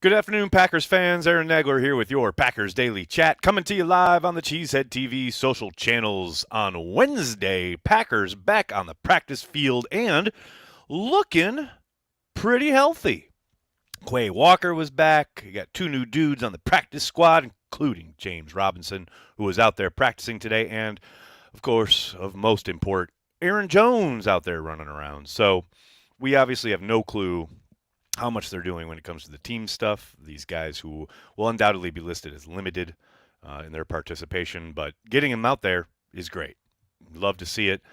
Good afternoon, Packers fans. Aaron Nagler here with your Packers Daily Chat, coming to you live on the Cheesehead TV social channels on Wednesday. Packers back on the practice field and looking pretty healthy. Quay Walker was back. You got two new dudes on the practice squad, including James Robinson, who was out there practicing today, and, of course, of most import, Aaron Jones out there running around. So we obviously have no clue how much they're doing when it comes to the team stuff. These guys who will undoubtedly be listed as limited in their participation, but getting them out there is great. Love to see it.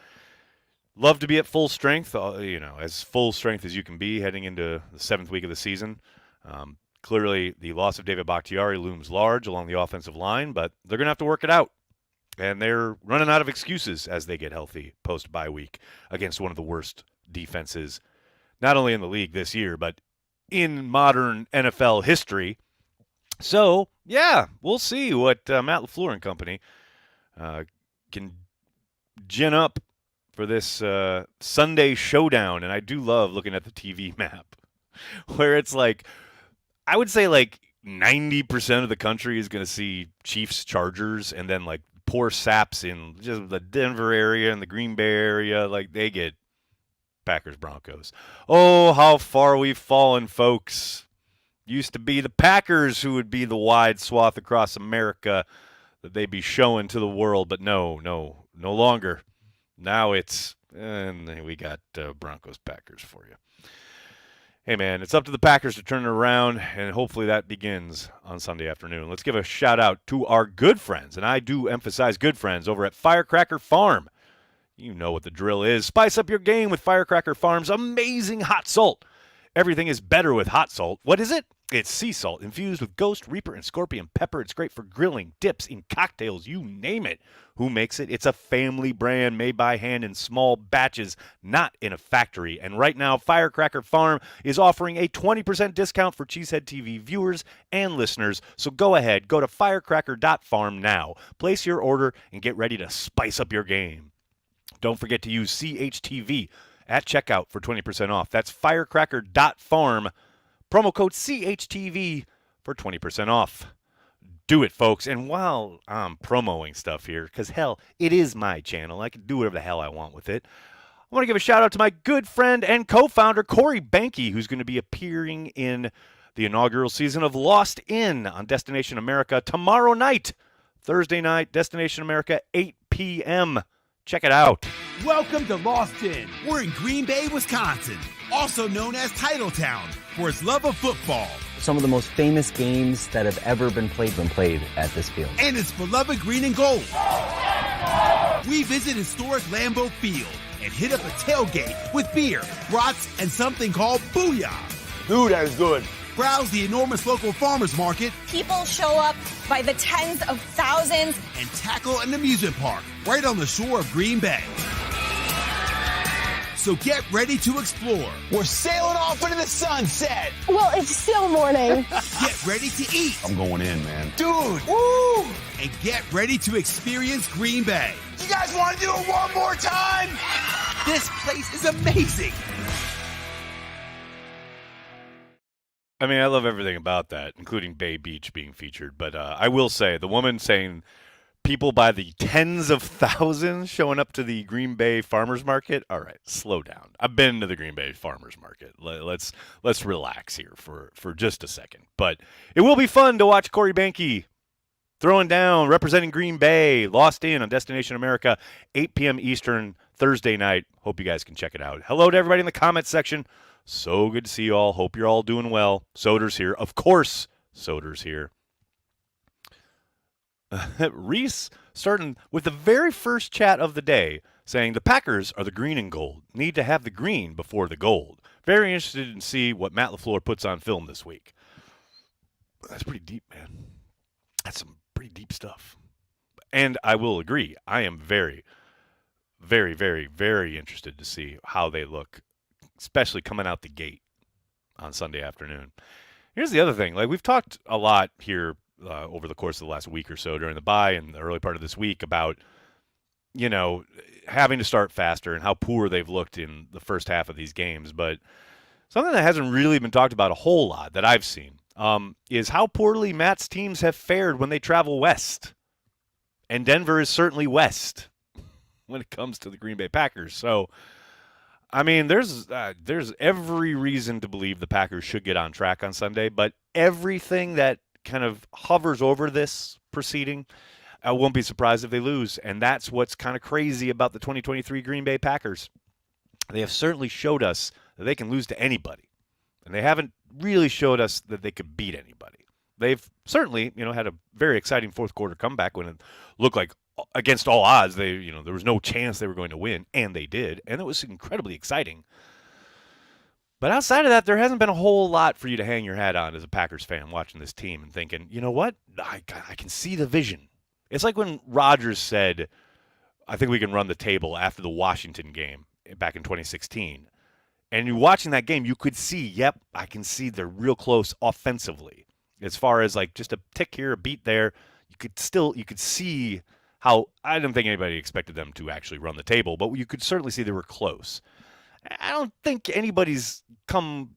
Love to be at full strength, as full strength as you can be heading into the 7th week of the season. Clearly, the loss of David Bakhtiari looms large along the offensive line, but they're going to have to work it out. And they're running out of excuses as they get healthy post-bye week against one of the worst defenses, not only in the league this year, but in modern NFL history. So, yeah, we'll see what Matt LaFleur and company can gin up for this Sunday showdown. And I do love looking at the TV map where it's like, I would say like 90% of the country is going to see Chiefs-Chargers, and then like poor saps in just the Denver area and the Green Bay area, like they get Packers-Broncos. Oh, how far we've fallen, folks. Used to be the Packers who would be the wide swath across America that they'd be showing to the world, but no longer. Now it's, and we got Broncos-Packers for you. Hey, man, it's up to the Packers to turn it around, and hopefully that begins on Sunday afternoon. Let's give a shout-out to our good friends, and I do emphasize good friends, over at Firecracker Farm. You know what the drill is. Spice up your game with Firecracker Farm's amazing hot salt. Everything is better with hot salt. What is it? It's sea salt infused with ghost, reaper, and scorpion pepper. It's great for grilling, dips, in cocktails, you name it. Who makes it? It's a family brand made by hand in small batches, not in a factory. And right now, Firecracker Farm is offering a 20% discount for Cheesehead TV viewers and listeners. So go ahead, go to firecracker.farm now. Place your order and get ready to spice up your game. Don't forget to use CHTV at checkout for 20% off. That's firecracker.farm. Promo code CHTV for 20% off. Do it, folks. And while I'm promoting stuff here, because, hell, it is my channel. I can do whatever the hell I want with it. I want to give a shout-out to my good friend and co-founder, Corey Banky, who's going to be appearing in the inaugural season of Lost In on Destination America tomorrow night, Thursday night, Destination America, 8 p.m., Check it out. Welcome to Lost In. We're in Green Bay, Wisconsin, also known as Titletown, for its love of football. Some of the most famous games that have ever been played at this field. And its beloved green and gold. We visit historic Lambeau Field and hit up a tailgate with beer, brats, and something called Booyah. Dude, that is good. Browse the enormous local farmers market. People show up by the tens of thousands. And tackle an amusement park right on the shore of Green Bay. So get ready to explore. We're sailing off into the sunset. Well, it's still morning. Get ready to eat. I'm going in, man. Dude. Woo! And get ready to experience Green Bay. You guys want to do it one more time? This place is amazing. I mean, I love everything about that, including Bay Beach being featured. But I will say, the woman saying people by the tens of thousands showing up to the Green Bay Farmers Market. All right, slow down. I've been to the Green Bay Farmers Market. Let's relax here for just a second. But it will be fun to watch Corey Banky throwing down, representing Green Bay, Lost In on Destination America, 8 p.m. Eastern, Thursday night. Hope you guys can check it out. Hello to everybody in the comments section. So good to see you all. Hope you're all doing well. Soder's here. Of course, Soder's here. Reese starting with the very first chat of the day, saying the Packers are the green and gold. Need to have the green before the gold. Very interested in see what Matt LaFleur puts on film this week. That's pretty deep, man. That's some pretty deep stuff. And I will agree, I am very, very, very, very interested to see how they look, especially coming out the gate on Sunday afternoon. Here's the other thing. Like, we've talked a lot here over the course of the last week or so during the bye and the early part of this week about, you know, having to start faster and how poor they've looked in the first half of these games. But something that hasn't really been talked about a whole lot that I've seen is how poorly Matt's teams have fared when they travel west. And Denver is certainly west when it comes to the Green Bay Packers. So, I mean, there's every reason to believe the Packers should get on track on Sunday, but everything that kind of hovers over this proceeding, I won't be surprised if they lose. And that's what's kind of crazy about the 2023 Green Bay Packers. They have certainly showed us that they can lose to anybody, and they haven't really showed us that they could beat anybody. They've certainly, had a very exciting fourth quarter comeback when it looked like against all odds, there was no chance they were going to win, and they did, and it was incredibly exciting. But outside of that, there hasn't been a whole lot for you to hang your hat on as a Packers fan watching this team and thinking, you know what, I can see the vision. It's like when Rodgers said, I think we can run the table after the Washington game back in 2016. And you're watching that game, you could see, yep, I can see they're real close offensively. As far as like just a tick here, a beat there, you could see how I don't think anybody expected them to actually run the table, but you could certainly see they were close. I don't think anybody's come,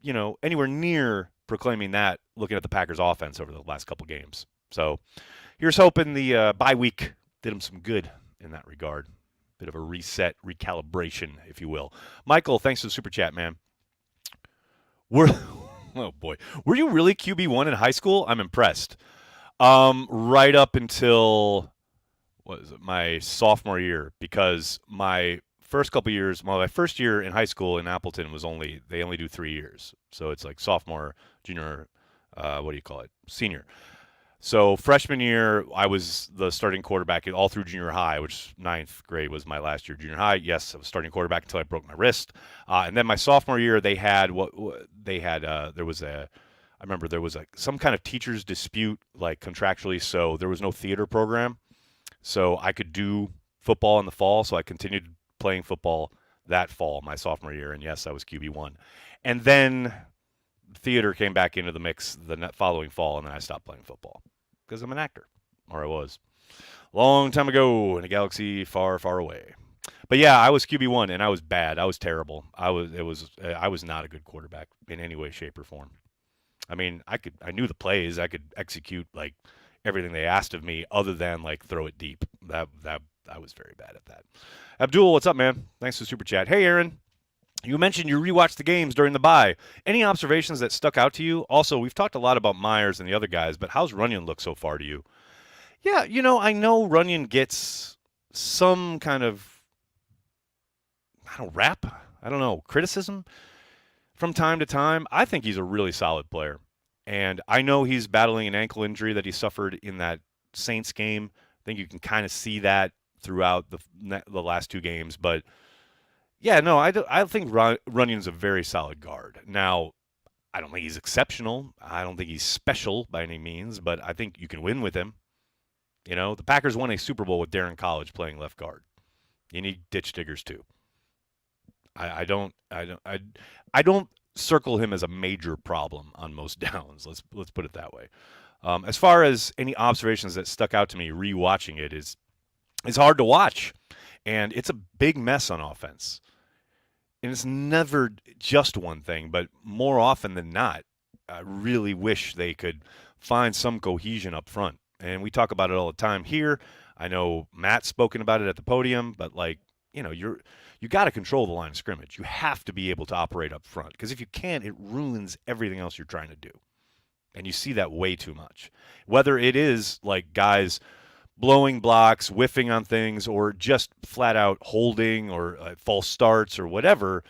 anywhere near proclaiming that looking at the Packers offense over the last couple games. So here's hoping the bye week did them some good in that regard. Bit of a reset, recalibration, if you will. Michael, thanks for the super chat, man. Oh boy, were you really QB1 in high school? I'm impressed. Right up until my sophomore year, because my first couple years, my first year in high school in Appleton they only do 3 years, so it's like sophomore, junior, senior. So freshman year, I was the starting quarterback all through junior high, which 9th grade was my last year junior high. Yes, I was starting quarterback until I broke my wrist. And then my sophomore year, there was some kind of teacher's dispute, like contractually. So there was no theater program. So I could do football in the fall. So I continued playing football that fall, my sophomore year. And yes, I was QB1. And then theater came back into the mix the following fall, and then I stopped playing football because I'm an actor, or I was. Long time ago in a galaxy far, far away. But yeah, I was QB1, and I was bad. I was terrible. I was not a good quarterback in any way, shape, or form. I mean, I knew the plays. I could execute like everything they asked of me, other than like throw it deep. That I was very bad at that. Abdul, what's up, man? Thanks for the super chat. Hey, Aaron. You mentioned you rewatched the games during the bye. Any observations that stuck out to you? Also, we've talked a lot about Myers and the other guys, but how's Runyon look so far to you? Yeah, I know Runyon gets some kind of, criticism from time to time. I think he's a really solid player. And I know he's battling an ankle injury that he suffered in that Saints game. I think you can kind of see that throughout the last 2 games, but yeah, no, I think Runyon's a very solid guard. Now, I don't think he's exceptional. I don't think he's special by any means, but I think you can win with him. The Packers won a Super Bowl with Darren College playing left guard. You need ditch diggers too. I don't circle him as a major problem on most downs. Let's put it that way. As far as any observations that stuck out to me rewatching it is, it's hard to watch, and it's a big mess on offense. And it's never just one thing, but more often than not, I really wish they could find some cohesion up front. And we talk about it all the time here. I know Matt's spoken about it at the podium, but you got to control the line of scrimmage. You have to be able to operate up front, because if you can't, it ruins everything else you're trying to do. And you see that way too much. Whether it is like guys blowing blocks, whiffing on things, or just flat out holding or false starts or whatever,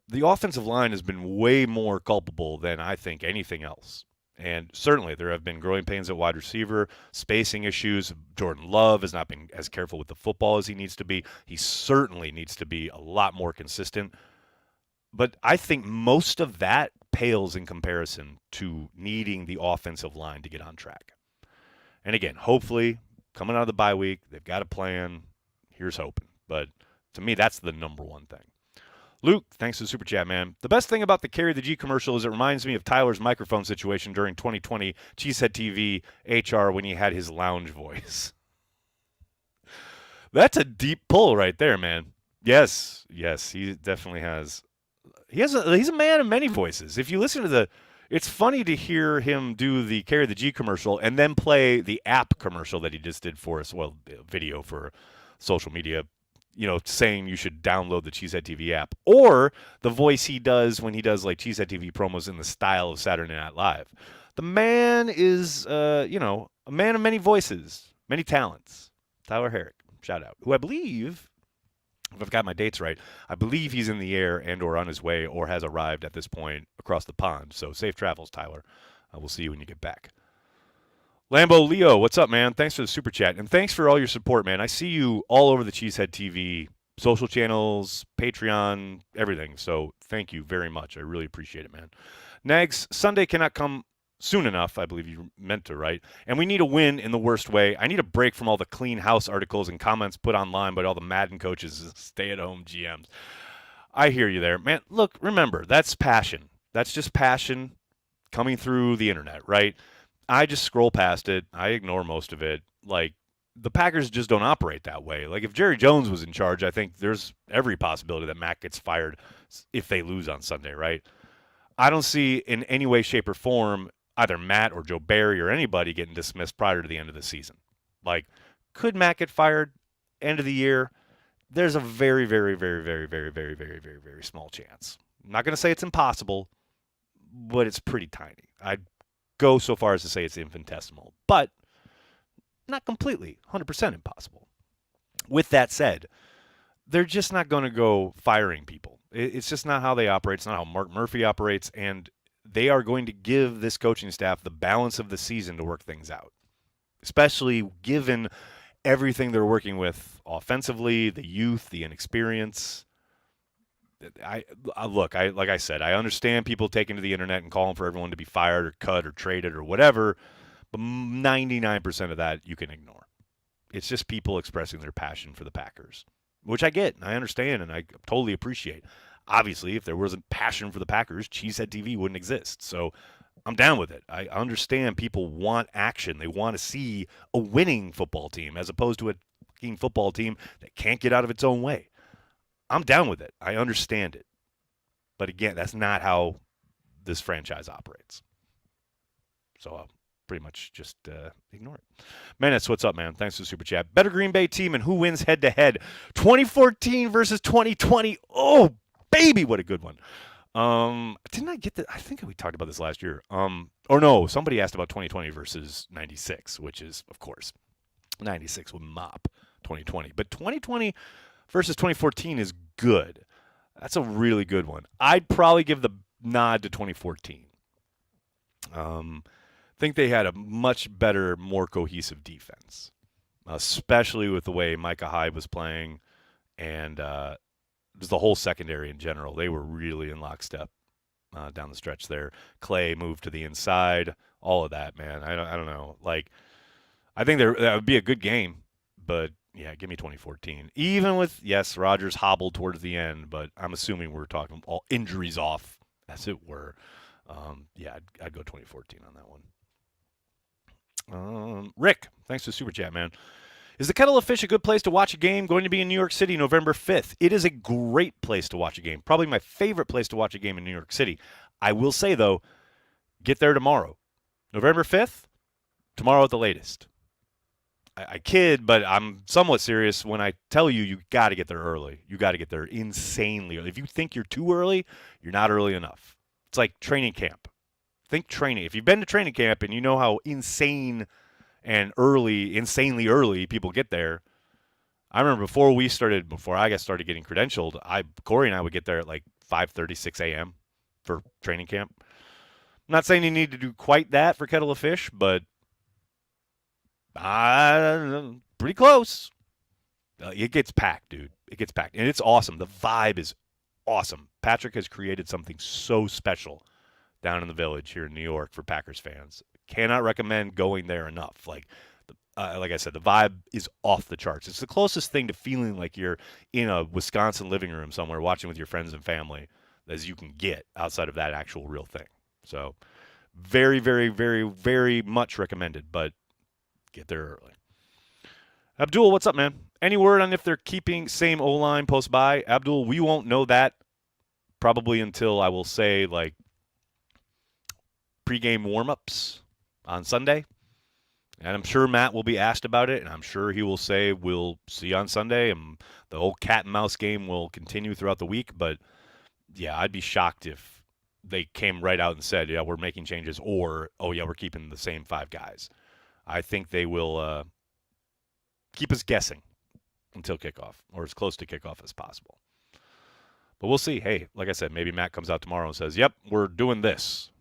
the offensive line has been way more culpable than I think anything else. And certainly there have been growing pains at wide receiver, spacing issues. Jordan Love has not been as careful with the football as he needs to be. He certainly needs to be a lot more consistent. But I think most of that pales in comparison to needing the offensive line to get on track. And again, hopefully, coming out of the bye week, they've got a plan. Here's hoping. But to me, that's the number one thing. Luke, thanks for the super chat, man. The best thing about the Carry the G commercial is it reminds me of Tyler's microphone situation during 2020 Cheesehead TV HR when he had his lounge voice. That's a deep pull right there, man. Yes, he definitely has. He's a man of many voices. If you listen to It's funny to hear him do the Carry the G commercial and then play the app commercial that he just did for us. Well, video for social media, saying you should download the Cheesehead TV app. Or the voice he does when he does like Cheesehead TV promos in the style of Saturday Night Live. The man is, a man of many voices, many talents. Tyler Herrick, shout out. Who I believe, if I've got my dates right, I believe he's in the air and or on his way or has arrived at this point across the pond. So safe travels, Tyler. We'll see you when you get back. Lambo Leo, what's up, man? Thanks for the super chat. And thanks for all your support, man. I see you all over the Cheesehead TV, social channels, Patreon, everything. So thank you very much. I really appreciate it, man. Nags, Sunday cannot come soon enough, I believe you meant to, right? And we need a win in the worst way. I need a break from all the clean house articles and comments put online by all the Madden coaches and stay-at-home GMs. I hear you there. Man, look, remember, that's passion. That's just passion coming through the internet, right? I just scroll past it. I ignore most of it. Like, the Packers just don't operate that way. Like, if Jerry Jones was in charge, I think there's every possibility that Mac gets fired if they lose on Sunday, right? I don't see in any way, shape, or form either Matt or Joe Barry or anybody getting dismissed prior to the end of the season. Like, could Matt get fired end of the year? There's a very, very, very, very, very, very, very, very, very small chance. I'm not going to say it's impossible, but it's pretty tiny. I'd go so far as to say it's infinitesimal, but not completely 100% impossible. With that said, they're just not going to go firing people. It's just not how they operate. It's not how Mark Murphy operates, and they are going to give this coaching staff the balance of the season to work things out, especially given everything they're working with offensively, the youth, the inexperience. Like I said, I understand people taking to the internet and calling for everyone to be fired or cut or traded or whatever, but 99% of that you can ignore. It's just people expressing their passion for the Packers, which I get and I understand and I totally appreciate. Obviously, if there wasn't passion for the Packers, Cheesehead TV wouldn't exist. So I'm down with it. I understand people want action. They want to see a winning football team as opposed to a fucking football team that can't get out of its own way. I'm down with it. I understand it. But again, that's not how this franchise operates. So I'll pretty much just ignore it. Menace, what's up, man? Thanks for the super chat. Better Green Bay team and who wins head-to-head? 2014 versus 2020. Oh, baby, what a good one. Didn't I get that? I think we talked about this last year. Or no, somebody asked about 2020 versus 96, which is, of course, 96 would mop 2020. But 2020 versus 2014 is good. That's a really good one. I'd probably give the nod to 2014. Think they had a much better, more cohesive defense, especially with the way Micah Hyde was playing and just the whole secondary in general. They were really in lockstep down the stretch there. Clay moved to the inside, all of that, man. I don't know. Like, I think that would be a good game, but yeah, give me 2014. Even with, yes, Rodgers hobbled towards the end, but I'm assuming we're talking all injuries off, as it were. Yeah, I'd go 2014 on that one. Rick, thanks for the super chat, man. Is the Kettle of Fish a good place to watch a game? Going to be in New York City November 5th. It is a great place to watch a game. Probably my favorite place to watch a game in New York City. I will say, though, get there tomorrow. November 5th, tomorrow at the latest. I kid, but I'm somewhat serious when I tell you you got to get there early. You got to get there insanely early. If you think you're too early, you're not early enough. It's like training camp. Think training. If you've been to training camp and you know how insane and insanely early people get there. I remember before I got started getting credentialed, Corey and I would get there at like 5:30, 6 a.m. for training camp. I'm not saying you need to do quite that for Kettle of Fish, but pretty close. It gets packed, dude. It gets packed. And it's awesome. The vibe is awesome. Patrick has created something so special down in the Village here in New York for Packers fans. Cannot recommend going there enough. Like I said, the vibe is off the charts. It's the closest thing to feeling like you're in a Wisconsin living room somewhere watching with your friends and family as you can get outside of that actual real thing. So very, very, very, very much recommended, but get there early. Abdul, what's up, man? Any word on if they're keeping same O-line post-bye? Abdul, we won't know that probably until I will say, like, pregame warm-ups on Sunday. And I'm sure Matt will be asked about it, and I'm sure he will say, we'll see you on Sunday, and the whole cat and mouse game will continue throughout the week. But, yeah, I'd be shocked if they came right out and said, yeah, we're making changes, or, oh, yeah, we're keeping the same 5 guys. I think they will keep us guessing until kickoff, or as close to kickoff as possible. But we'll see. Hey, like I said, maybe Matt comes out tomorrow and says, yep, we're doing this.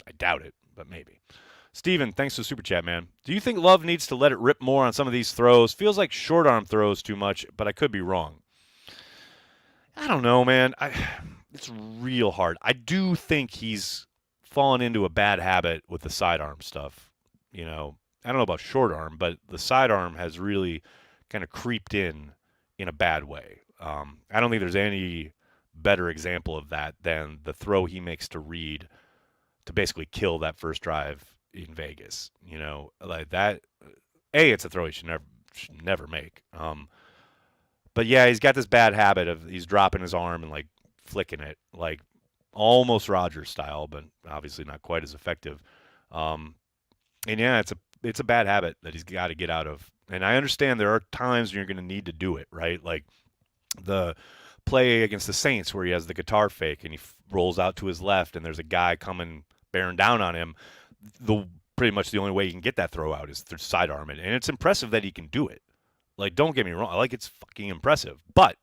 I doubt it, but maybe. Steven, thanks for the super chat, man. Do you think Love needs to let it rip more on some of these throws? Feels like short arm throws too much, but I could be wrong. I don't know, man. It's real hard. I do think he's fallen into a bad habit with the sidearm stuff. You know, I don't know about short arm, but the sidearm has really kind of creeped in a bad way. I don't think there's any better example of that than the throw he makes to Reed to basically kill that first drive in Vegas. You know, like that. It's a throw he should never make. But yeah, he's got this bad habit of he's dropping his arm and like flicking it, like almost Rodgers style, but obviously not quite as effective. And yeah, it's a bad habit that he's got to get out of. And I understand there are times when you're going to need to do it, right? Like the play against the Saints where he has the guitar fake and he rolls out to his left and there's a guy coming bearing down on him. Pretty much the only way you can get that throw out is through sidearm it. And it's impressive that he can do it. Like, don't get me wrong. Like, it's fucking impressive. But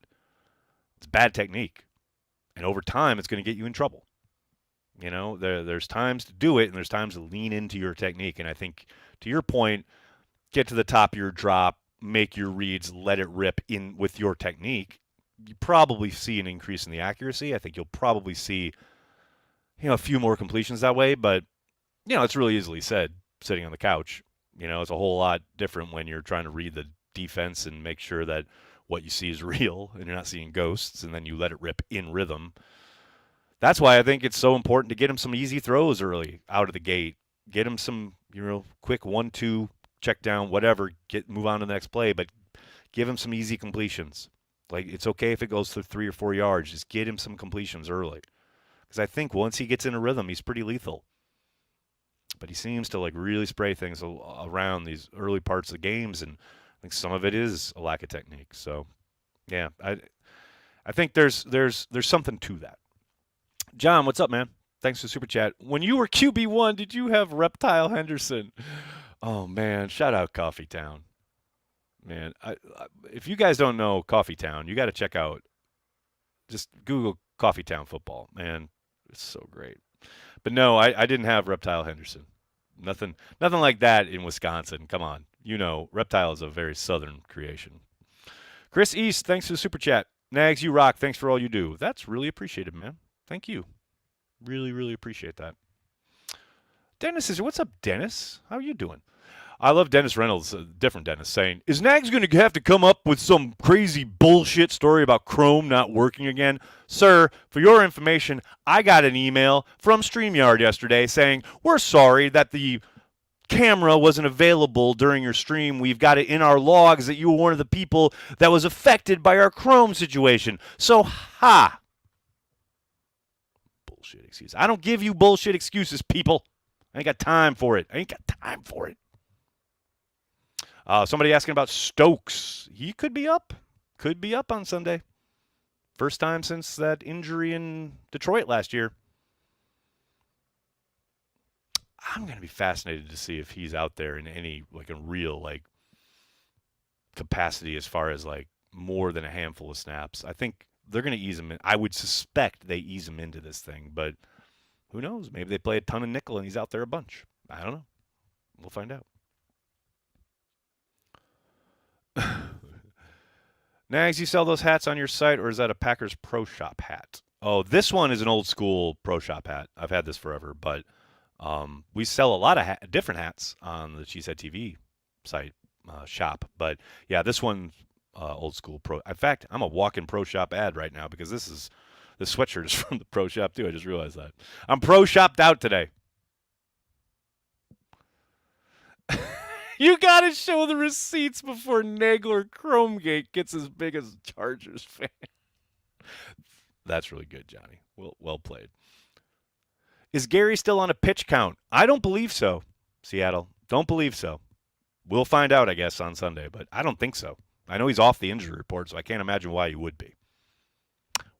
it's bad technique. And over time, it's going to get you in trouble. You know, there's times to do it and there's times to lean into your technique. And I think, to your point, get to the top of your drop, make your reads, let it rip in with your technique. You probably see an increase in the accuracy. I think you'll probably see, a few more completions that way. But it's really easily said sitting on the couch. It's a whole lot different when you're trying to read the defense and make sure that what you see is real and you're not seeing ghosts, and then you let it rip in rhythm. That's why I think it's so important to get him some easy throws early out of the gate. Get him some, quick 1-2, check down, whatever, move on to the next play, but give him some easy completions. Like, it's okay if it goes to 3 or 4 yards. Just get him some completions early. Because I think once he gets in a rhythm, he's pretty lethal. But he seems to really spray things around these early parts of the games, and I think some of it is a lack of technique. So, yeah, I think there's something to that. John, what's up, man? Thanks for the super chat. When you were QB1, did you have Reptile Henderson? Oh man, shout out Coffee Town. Man, if you guys don't know Coffee Town, you got to check out. Just Google Coffee Town football, man. It's so great. But no, I didn't have Reptile Henderson. Nothing like that in Wisconsin. Come on. Reptile is a very southern creation. Chris East, thanks for the super chat. Nags, you rock. Thanks for all you do. That's really appreciated, man. Thank you. Really, really appreciate that. Dennis is here. What's up, Dennis? How are you doing? I love Dennis Reynolds, different Dennis, saying, is Nags going to have to come up with some crazy bullshit story about Chrome not working again? Sir, for your information, I got an email from StreamYard yesterday saying, we're sorry that the camera wasn't available during your stream. We've got it in our logs that you were one of the people that was affected by our Chrome situation. So, bullshit excuse. I don't give you bullshit excuses, people. I ain't got time for it. Somebody asking about Stokes. He could be up. On Sunday. First time since that injury in Detroit last year. I'm going to be fascinated to see if he's out there in any, a real, capacity as far as, more than a handful of snaps. I think they're going to ease him in. I would suspect they ease him into this thing, but who knows? Maybe they play a ton of nickel and he's out there a bunch. I don't know. We'll find out. Nags, you sell those hats on your site, or is that a Packers Pro Shop hat? Oh, this one is an old school Pro Shop hat. I've had this forever, but we sell a lot of different hats on the Cheesehead TV site shop. But yeah, this one old school Pro. In fact, I'm a walking Pro Shop ad right now because this sweatshirt is from the Pro Shop too. I just realized that. I'm Pro Shopped out today. You got to show the receipts before Nagler Chromegate gets as big as Chargers fan. That's really good, Johnny. Well played. Is Gary still on a pitch count? I don't believe so, Seattle. Don't believe so. We'll find out, I guess, on Sunday, but I don't think so. I know he's off the injury report, so I can't imagine why he would be.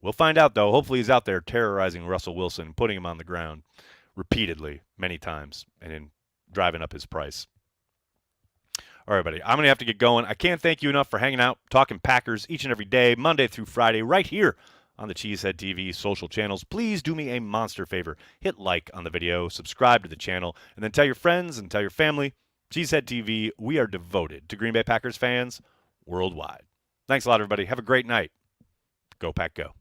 We'll find out, though. Hopefully he's out there terrorizing Russell Wilson, putting him on the ground repeatedly, many times, and then driving up his price. All right, buddy, I'm going to have to get going. I can't thank you enough for hanging out, talking Packers each and every day, Monday through Friday, right here on the Cheesehead TV social channels. Please do me a monster favor. Hit like on the video, subscribe to the channel, and then tell your friends and tell your family. Cheesehead TV, we are devoted to Green Bay Packers fans worldwide. Thanks a lot, everybody. Have a great night. Go Pack Go.